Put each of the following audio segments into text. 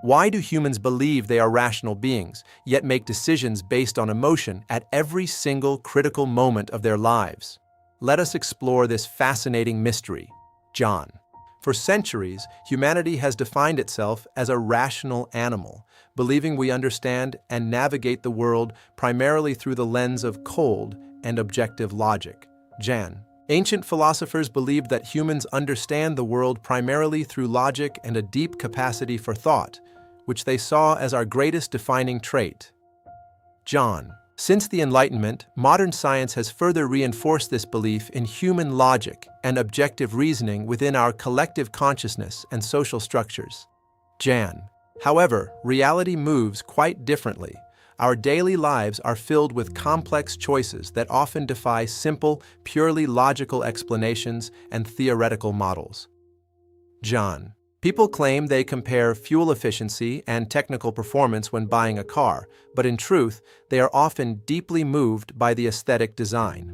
Why do humans believe they are rational beings, yet make decisions based on emotion at every single critical moment of their lives? Let us explore this fascinating mystery. John. For centuries, humanity has defined itself as a rational animal, believing we understand and navigate the world primarily through the lens of cold and objective logic. Jan. Ancient philosophers believed that humans understand the world primarily through logic and a deep capacity for thought, which they saw as our greatest defining trait. John. Since the Enlightenment, modern science has further reinforced this belief in human logic and objective reasoning within our collective consciousness and social structures. Jan. However, reality moves quite differently. Our daily lives are filled with complex choices that often defy simple, purely logical explanations and theoretical models. John. People claim they compare fuel efficiency and technical performance when buying a car, but in truth, they are often deeply moved by the aesthetic design.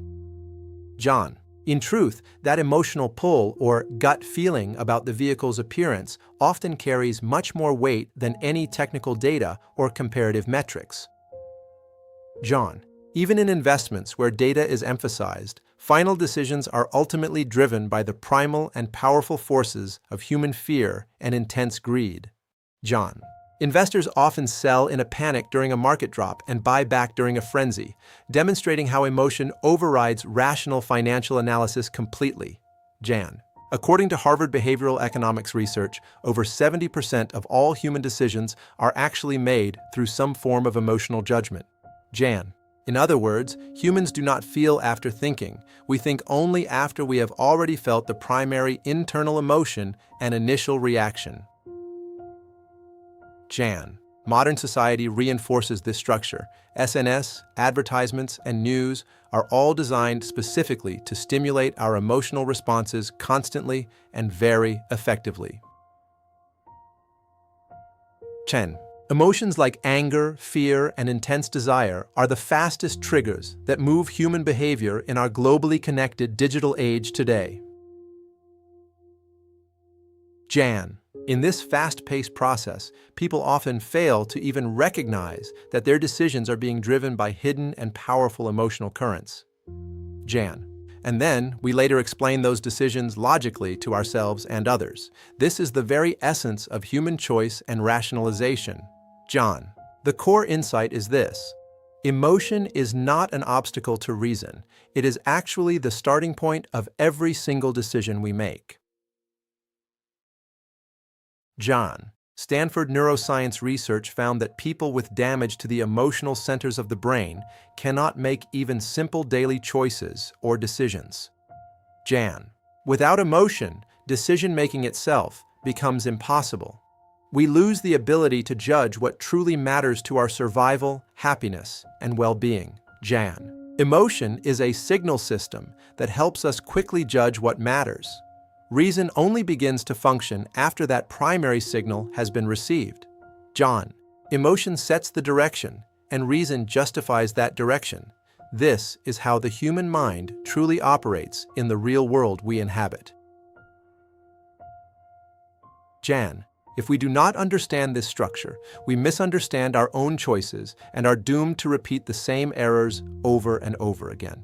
John. In truth, that emotional pull or gut feeling about the vehicle's appearance often carries much more weight than any technical data or comparative metrics. John. Even in investments where data is emphasized, final decisions are ultimately driven by the primal and powerful forces of human fear and intense greed. John. Investors often sell in a panic during a market drop and buy back during a frenzy, demonstrating how emotion overrides rational financial analysis completely. Jan. According to Harvard Behavioral Economics research, over 70% of all human decisions are actually made through some form of emotional judgment. Jan. In other words, humans do not feel after thinking. We think only after we have already felt the primary internal emotion and initial reaction. Jan. Modern society reinforces this structure. SNS, advertisements, and news are all designed specifically to stimulate our emotional responses constantly and very effectively. Chen. Emotions like anger, fear, and intense desire are the fastest triggers that move human behavior in our globally connected digital age today. Jan. In this fast-paced process, people often fail to even recognize that their decisions are being driven by hidden and powerful emotional currents. Jan. And then, we later explain those decisions logically to ourselves and others. This is the very essence of human choice and rationalization. John. The core insight is this. Emotion is not an obstacle to reason. It is actually the starting point of every single decision we make. John. Stanford neuroscience research found that people with damage to the emotional centers of the brain cannot make even simple daily choices or decisions. Jan. Without emotion, decision-making itself becomes impossible. We lose the ability to judge what truly matters to our survival, happiness, and well-being. Jan. Emotion is a signal system that helps us quickly judge what matters. Reason only begins to function after that primary signal has been received. John. Emotion sets the direction, and reason justifies that direction. This is how the human mind truly operates in the real world we inhabit. Jan. If we do not understand this structure, we misunderstand our own choices and are doomed to repeat the same errors over and over again.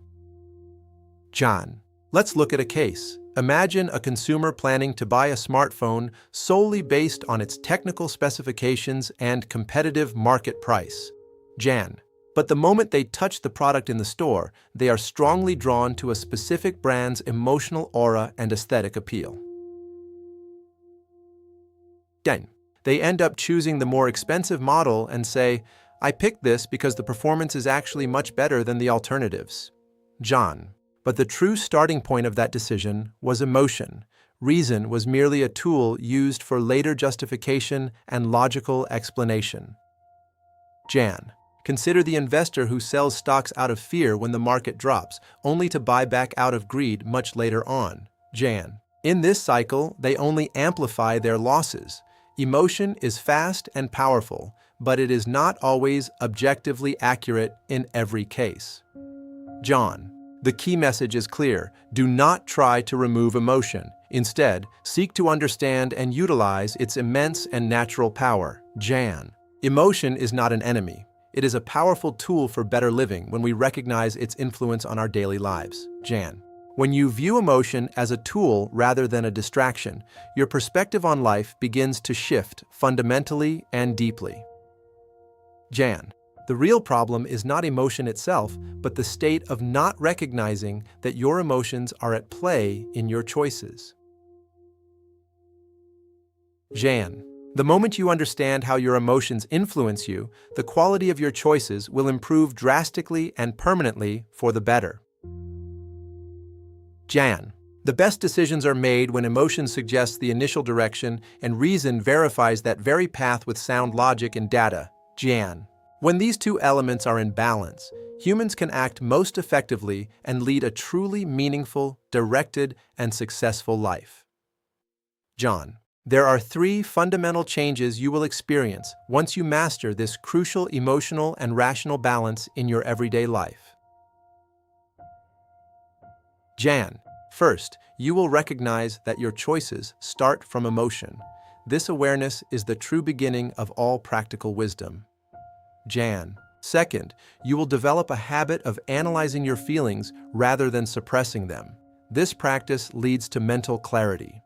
John. Let's look at a case. Imagine a consumer planning to buy a smartphone solely based on its technical specifications and competitive market price. Jan. But the moment they touch the product in the store, they are strongly drawn to a specific brand's emotional aura and aesthetic appeal. Jan. They end up choosing the more expensive model and say, I picked this because the performance is actually much better than the alternatives. John. But the true starting point of that decision was emotion. Reason was merely a tool used for later justification and logical explanation. Jan. Consider the investor who sells stocks out of fear when the market drops, only to buy back out of greed much later on. Jan. In this cycle, they only amplify their losses. Emotion is fast and powerful, but it is not always objectively accurate in every case. John. The key message is clear. Do not try to remove emotion. Instead, seek to understand and utilize its immense and natural power. Jan. Emotion is not an enemy. It is a powerful tool for better living when we recognize its influence on our daily lives. Jan. When you view emotion as a tool rather than a distraction, your perspective on life begins to shift fundamentally and deeply. Jan. The real problem is not emotion itself, but the state of not recognizing that your emotions are at play in your choices. Jan. The moment you understand how your emotions influence you, the quality of your choices will improve drastically and permanently for the better. Jan. The best decisions are made when emotion suggests the initial direction and reason verifies that very path with sound logic and data. Jan. When these two elements are in balance, humans can act most effectively and lead a truly meaningful, directed, and successful life. John. There are 3 fundamental changes you will experience once you master this crucial emotional and rational balance in your everyday life. Jan. First, you will recognize that your choices start from emotion. This awareness is the true beginning of all practical wisdom. Jan. Second, you will develop a habit of analyzing your feelings rather than suppressing them. This practice leads to mental clarity.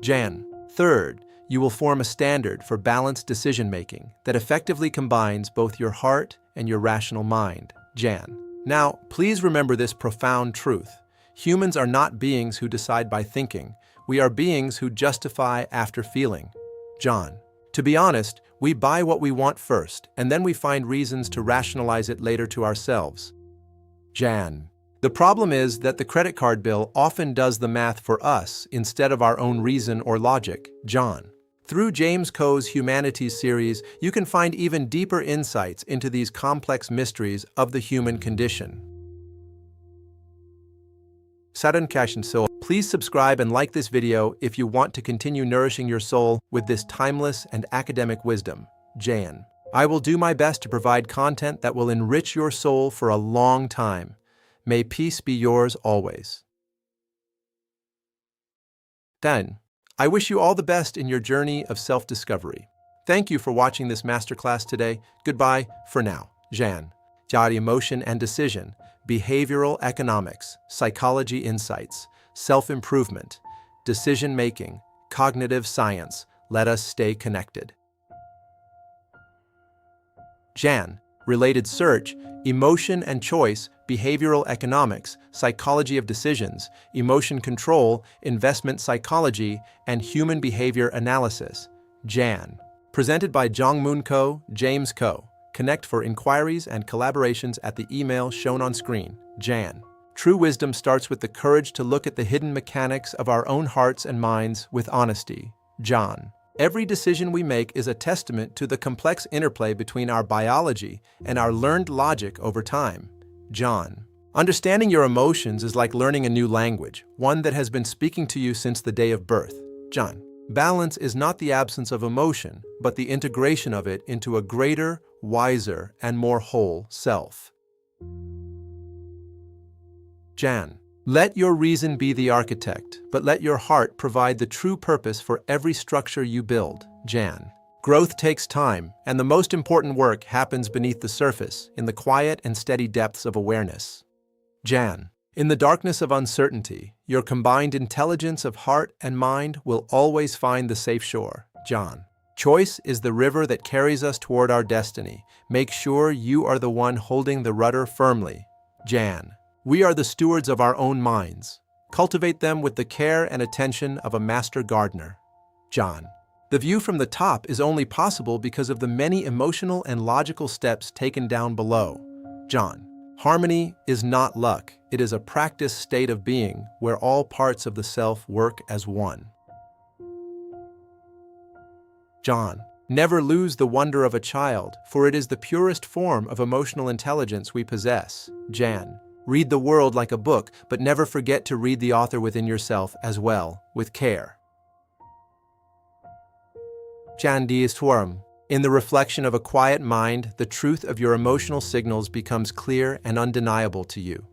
Jan. Third, you will form a standard for balanced decision-making that effectively combines both your heart and your rational mind. Jan. Now, please remember this profound truth. Humans are not beings who decide by thinking. We are beings who justify after feeling. John. To be honest, we buy what we want first, and then we find reasons to rationalize it later to ourselves. Jan. The problem is that the credit card bill often does the math for us instead of our own reason or logic. John. Through James Coe's Humanities series, you can find even deeper insights into these complex mysteries of the human condition. Please subscribe and like this video if you want to continue nourishing your soul with this timeless and academic wisdom. Jan. I will do my best to provide content that will enrich your soul for a long time. May peace be yours always. Dan. I wish you all the best in your journey of self-discovery. Thank you for watching this masterclass today. Goodbye for now. Jan. Emotion and decision, behavioral economics, psychology insights, self-improvement, decision-making, cognitive science. Let us stay connected. Jan. Related search, emotion and choice, behavioral economics, psychology of decisions, emotion control, investment psychology, and human behavior analysis. Jan. Presented by Jongmoon Ko, James Ko. Connect for inquiries and collaborations at the email shown on screen. Jan. True wisdom starts with the courage to look at the hidden mechanics of our own hearts and minds with honesty. John. Every decision we make is a testament to the complex interplay between our biology and our learned logic over time. John. Understanding your emotions is like learning a new language, one that has been speaking to you since the day of birth. John. Balance is not the absence of emotion, but the integration of it into a greater, wiser, and more whole self. Jan. Let your reason be the architect, but let your heart provide the true purpose for every structure you build. Jan. Growth takes time, and the most important work happens beneath the surface, in the quiet and steady depths of awareness. Jan. In the darkness of uncertainty, your combined intelligence of heart and mind will always find the safe shore. John. Choice is the river that carries us toward our destiny. Make sure you are the one holding the rudder firmly. Jan. We are the stewards of our own minds. Cultivate them with the care and attention of a master gardener. John. The view from the top is only possible because of the many emotional and logical steps taken down below. John. Harmony is not luck. It is a practiced state of being where all parts of the self work as one. John. Never lose the wonder of a child, for it is the purest form of emotional intelligence we possess. Jan. Read the world like a book, but never forget to read the author within yourself as well, with care. Jan Di is Tworum. In the reflection of a quiet mind, the truth of your emotional signals becomes clear and undeniable to you.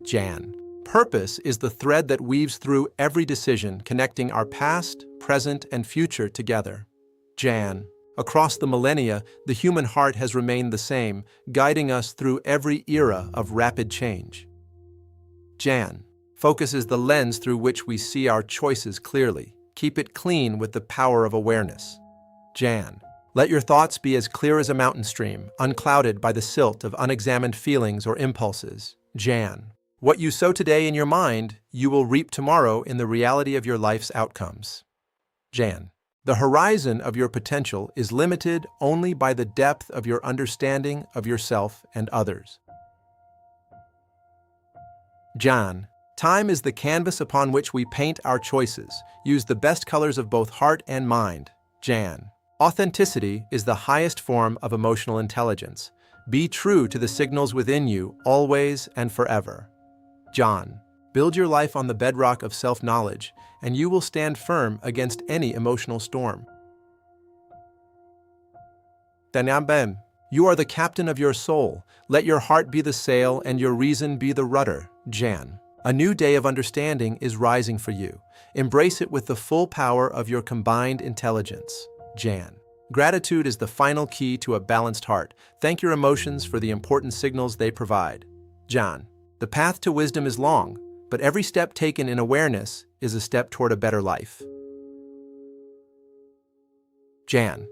Jan. Purpose is the thread that weaves through every decision, connecting our past, present, and future together. Jan. Across the millennia, the human heart has remained the same, guiding us through every era of rapid change. Jan. Focus is the lens through which we see our choices clearly. Keep it clean with the power of awareness. Jan. Let your thoughts be as clear as a mountain stream, unclouded by the silt of unexamined feelings or impulses. Jan. What you sow today in your mind, you will reap tomorrow in the reality of your life's outcomes. Jan. The horizon of your potential is limited only by the depth of your understanding of yourself and others. Jan. Time is the canvas upon which we paint our choices. Use the best colors of both heart and mind. Jan. Authenticity is the highest form of emotional intelligence. Be true to the signals within you, always and forever. Jan. Build your life on the bedrock of self-knowledge, and you will stand firm against any emotional storm. Danambem. You are the captain of your soul. Let your heart be the sail and your reason be the rudder. Jan. A new day of understanding is rising for you. Embrace it with the full power of your combined intelligence. Jan. Gratitude is the final key to a balanced heart. Thank your emotions for the important signals they provide. Jan. The path to wisdom is long, but every step taken in awareness is a step toward a better life. Jan.